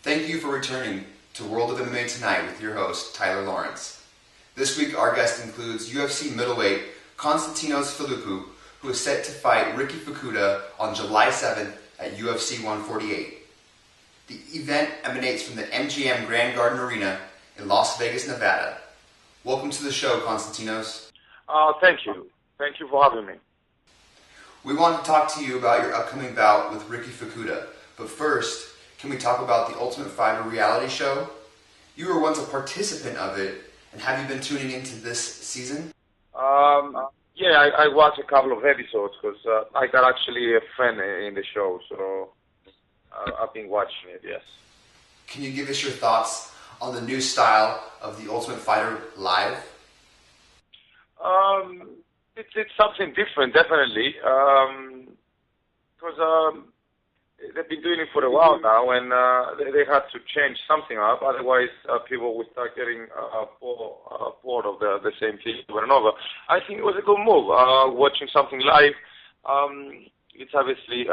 Thank you for returning to World of MMA Tonight with your host, Tyler Lawrence. This week our guest includes UFC middleweight Constantinos Philippou, who is set to fight Riki Fukuda on July 7th at UFC 148. The event emanates from the MGM Grand Garden Arena in Las Vegas, Nevada. Welcome to the show, Constantinos. Thank you. Thank you for having me. We want to talk to you about your upcoming bout with Riki Fukuda, but first, can we talk about the Ultimate Fighter reality show? You were once a participant of it, and have you been tuning into this season? Yeah, I watched a couple of episodes because I got actually a friend in the show, so I've been watching it, yes. Can you give us your thoughts on the new style of the Ultimate Fighter live? It's something different, definitely, because they've been doing it for a while now, and they had to change something up. Otherwise, people would start getting bored of the same thing over and over. I think it was a good move. Watching something live, it's obviously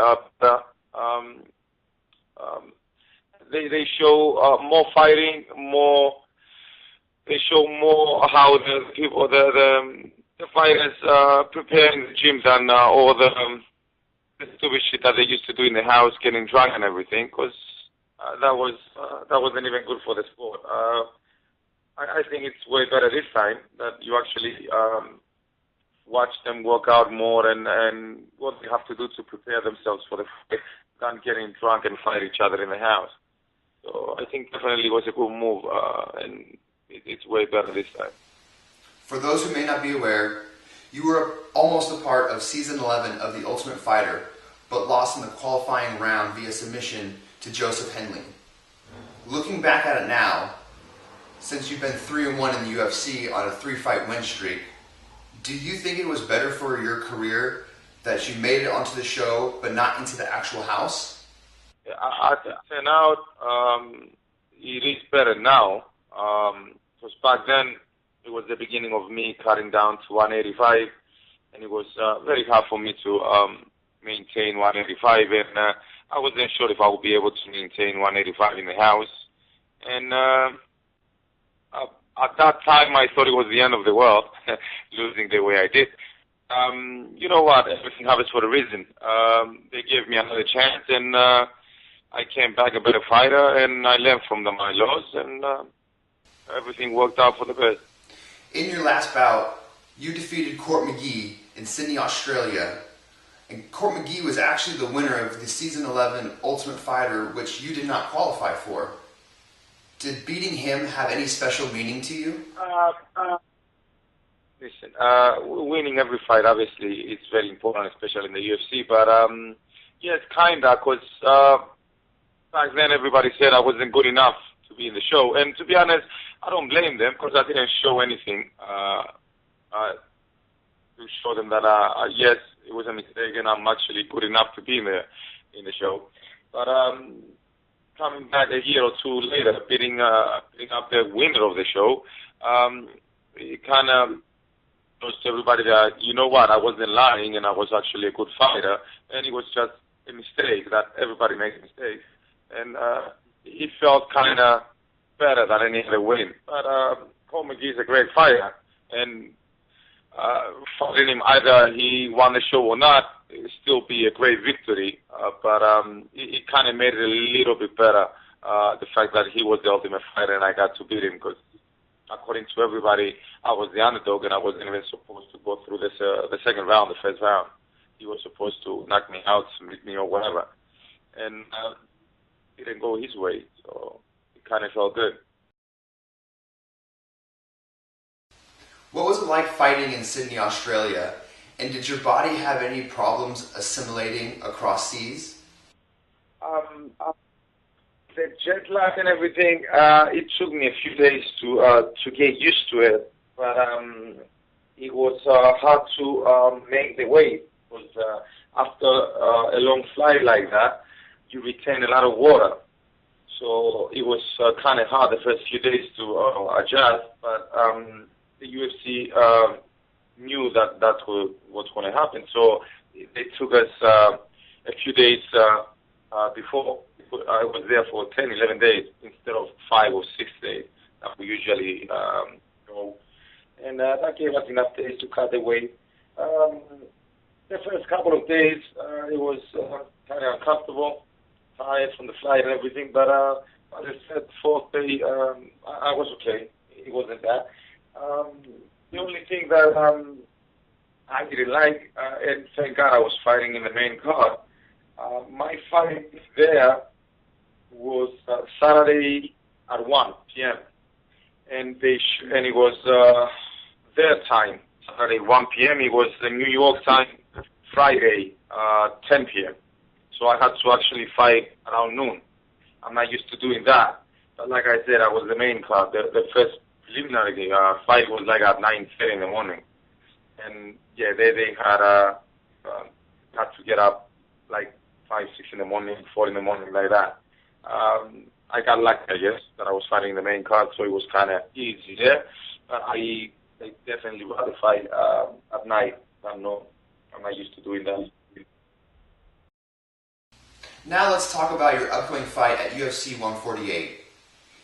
they show more fighting, more. They show more how the people, the fighters prepare in the gym than all the stupid shit that they used to do in the house, getting drunk and everything, because that wasn't even good for the sport. I think it's way better this time that you actually watch them work out more and what they have to do to prepare themselves for the fight than getting drunk and fight each other in the house. So I think definitely was a good move, and it's way better this time. For those who may not be aware, you were almost a part of Season 11 of The Ultimate Fighter, but lost in the qualifying round via submission to Joseph Henley. Looking back at it now, since you've been 3-1 in the UFC on a 3-fight win streak, do you think it was better for your career that you made it onto the show but not into the actual house? Yeah, I think now it is better now, because back then it was the beginning of me cutting down to 185, and it was very hard for me to maintain 185, and I wasn't sure if I would be able to maintain 185 in the house. And at that time, I thought it was the end of the world, losing the way I did. You know what? Everything happens for a reason. They gave me another chance, and I came back a better fighter, and I learned from my loss, and everything worked out for the best. In your last bout, you defeated Court McGee in Sydney, Australia. And Court McGee was actually the winner of the Season 11 Ultimate Fighter, which you did not qualify for. Did beating him have any special meaning to you? Listen, winning every fight, obviously, is very important, especially in the UFC. But, yes, kinda, because back then everybody said I wasn't good enough to be in the show. And to be honest, I don't blame them, because I didn't show anything to show them that, yes, it was a mistake and I'm actually good enough to be in the show. But coming back a year or two later, beating up the winner of the show, it kind of shows to everybody that, you know what, I wasn't lying and I was actually a good fighter, and it was just a mistake, that everybody makes mistakes. And it felt kind of better than any other win. But Court McGee is a great fighter, and fighting him, either he won the show or not, it would still be a great victory. But it kind of made it a little bit better, the fact that he was the Ultimate Fighter and I got to beat him, because according to everybody, I was the underdog and I wasn't even supposed to go through the second round, the first round. He was supposed to knock me out, submit me or whatever. And it didn't go his way, so it kind of felt good. What was it like fighting in Sydney, Australia? And did your body have any problems assimilating across seas? The jet lag and everything, it took me a few days to get used to it. But it was hard to make the weight, because after a long flight like that, you retain a lot of water. So it was kind of hard the first few days to adjust, but the UFC knew that that's what's going to happen. So they took us a few days before I was there for 10, 11 days instead of 5 or 6 days that we usually go. And that gave us enough days to cut the weight. The first couple of days, it was kind of uncomfortable, tired from the flight and everything, but as I said, fourth day, I was okay. It wasn't bad. The only thing that I didn't like, and thank God I was fighting in the main card, my fight there was Saturday at 1 p.m. And it was their time, Saturday 1 p.m. It was the New York time, Friday 10 p.m. So I had to actually fight around noon. I'm not used to doing that. But like I said, I was the main card. The first preliminary fight was like at 9:30 in the morning. And yeah, they had to get up like 5, 6 in the morning, 4 in the morning, like that. I got lucky, I guess, that I was fighting the main card, so it was kind of easy there. But I definitely rather fight at night than no. I'm not used to doing that. Now let's talk about your upcoming fight at UFC 148.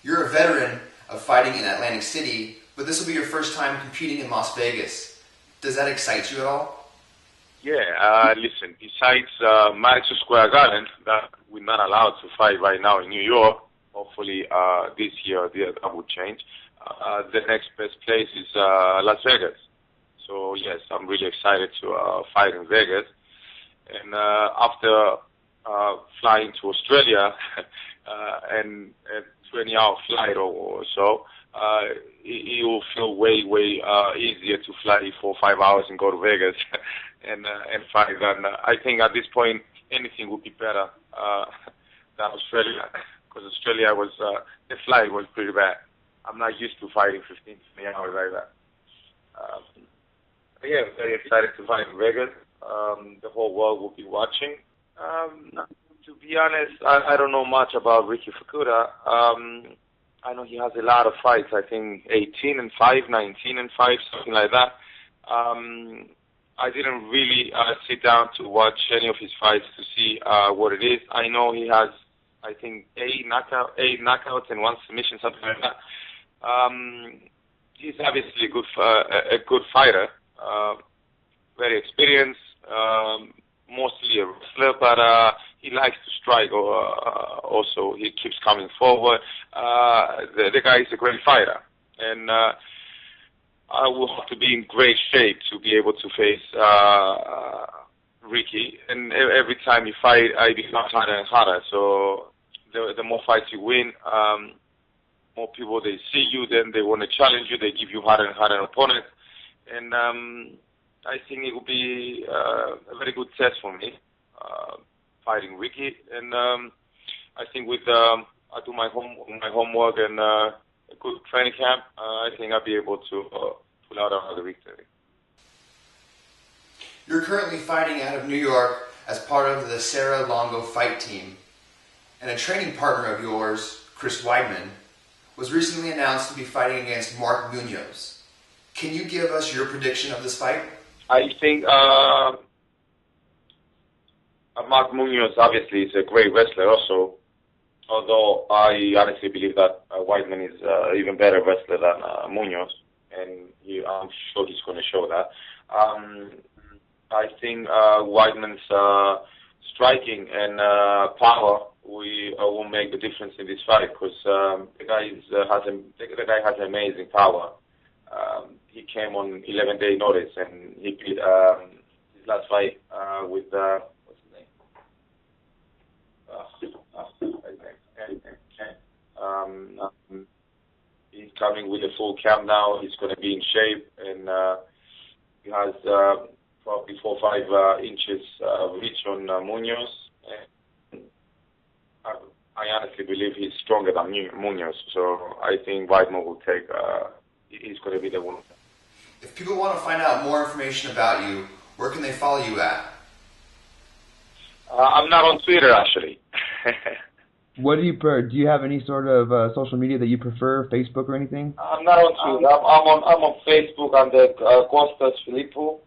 You're a veteran of fighting in Atlantic City, but this will be your first time competing in Las Vegas. Does that excite you at all? Yeah, listen, besides Madison Square Garden, that we're not allowed to fight right now in New York, hopefully this year that will change. The next best place is Las Vegas. So yes, I'm really excited to fight in Vegas. And after flying to Australia and a 20-hour flight or so, it will feel way easier to fly 4 or 5 hours and go to Vegas and fight. And I think at this point anything would be better than Australia, because Australia was the flight was pretty bad. I'm not used to fighting 15, 20 hours like that. Yeah, very excited to fight in Vegas. The whole world will be watching. To be honest, I don't know much about Riki Fukuda. I know he has a lot of fights. I think 18-5, 19-5, something like that. I didn't really sit down to watch any of his fights to see what it is. I know he has, I think, 8 knockouts and 1 submission, something like that. He's obviously a good fighter, very experienced, mostly a wrestler, but he likes to strike. Also, he keeps coming forward. The guy is a great fighter, and I will have to be in great shape to be able to face Riki. And every time you fight, I become harder and harder. So the more fights you win, more people they see you, then they want to challenge you. They give you harder and harder opponents, and I think it will be a very good test for me, fighting Riki. And I think with I do my homework and a good training camp, I think I'll be able to pull out another victory. You're currently fighting out of New York as part of the Serra-Longo Fight team, and a training partner of yours, Chris Weidman, was recently announced to be fighting against Mark Munoz. Can you give us your prediction of this fight? I think Mark Munoz obviously is a great wrestler also, although I honestly believe that Weidman is even better wrestler than Munoz, and I'm sure he's going to show that. I think Weidman's striking and power will make the difference in this fight, because the guy has amazing power. He came on 11-day notice, and he beat his last fight with what's his name? He's coming with a full camp now. He's going to be in shape, and he has probably 4 or 5 inches reach on Munoz. And I honestly believe he's stronger than Munoz, so I think Weidman will take. He's going to be the winner. If people want to find out more information about you, where can they follow you at? I'm not on Twitter, actually. What do you prefer? Do you have any sort of social media that you prefer, Facebook or anything? I'm not on Twitter. I'm on Facebook under Constantinos Philippou.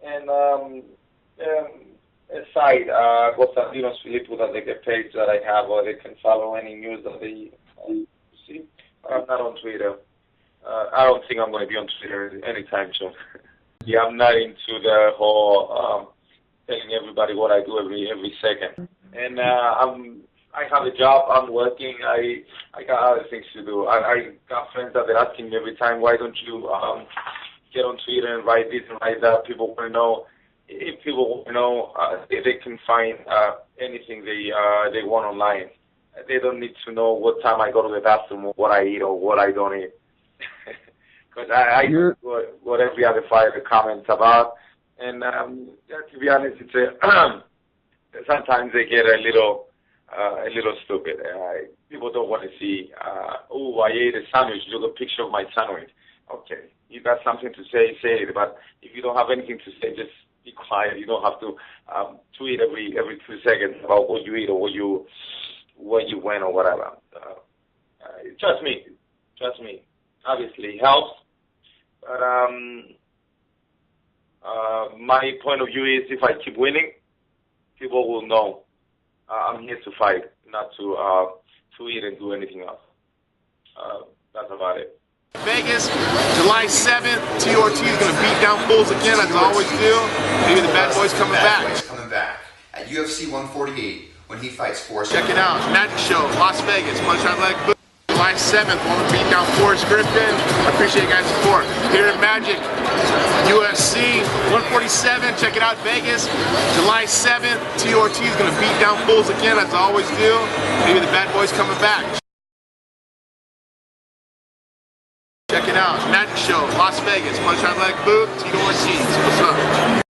And site, Constantinos Philippou, that they get page that I have, or they can follow any news that they see. But I'm not on Twitter. I don't think I'm going to be on Twitter anytime soon. Yeah, I'm not into the whole telling everybody what I do every second. And I have a job. I'm working. I got other things to do. I got friends that they're asking me every time, why don't you get on Twitter and write this and write that? People want to know. If people want to know, they can find anything they want online. They don't need to know what time I go to the bathroom or what I eat or what I don't eat. Because I do what every other fighter comments about. And to be honest, it's sometimes they get a little stupid. People don't want to see, oh, I ate a sandwich. Look a picture of my sandwich. Okay, you got something to say, say it. But if you don't have anything to say, just be quiet. You don't have to tweet every 2 seconds about what you eat or what you went or whatever. Trust me. Obviously, it helps. But my point of view is, if I keep winning, people will know I'm here to fight, not to eat and do anything else. That's about it. Vegas, July 7th, T. Ortiz is going to beat down bulls again, as I always do. Maybe the bad boy's coming back. Coming back at UFC 148 when he fights Forrest. Check it out, Magic Show, Las Vegas, punch on leg boot. July 7th, want to beat down Forrest Griffin. I appreciate you guys' support. Here at Magic, UFC 147, check it out, Vegas. July 7th, T. Ortiz is going to beat down bulls again, as I always do. Maybe the bad boy's coming back. Check it out, Magic Show, Las Vegas, punch on leg boot, T. Ortiz. What's up?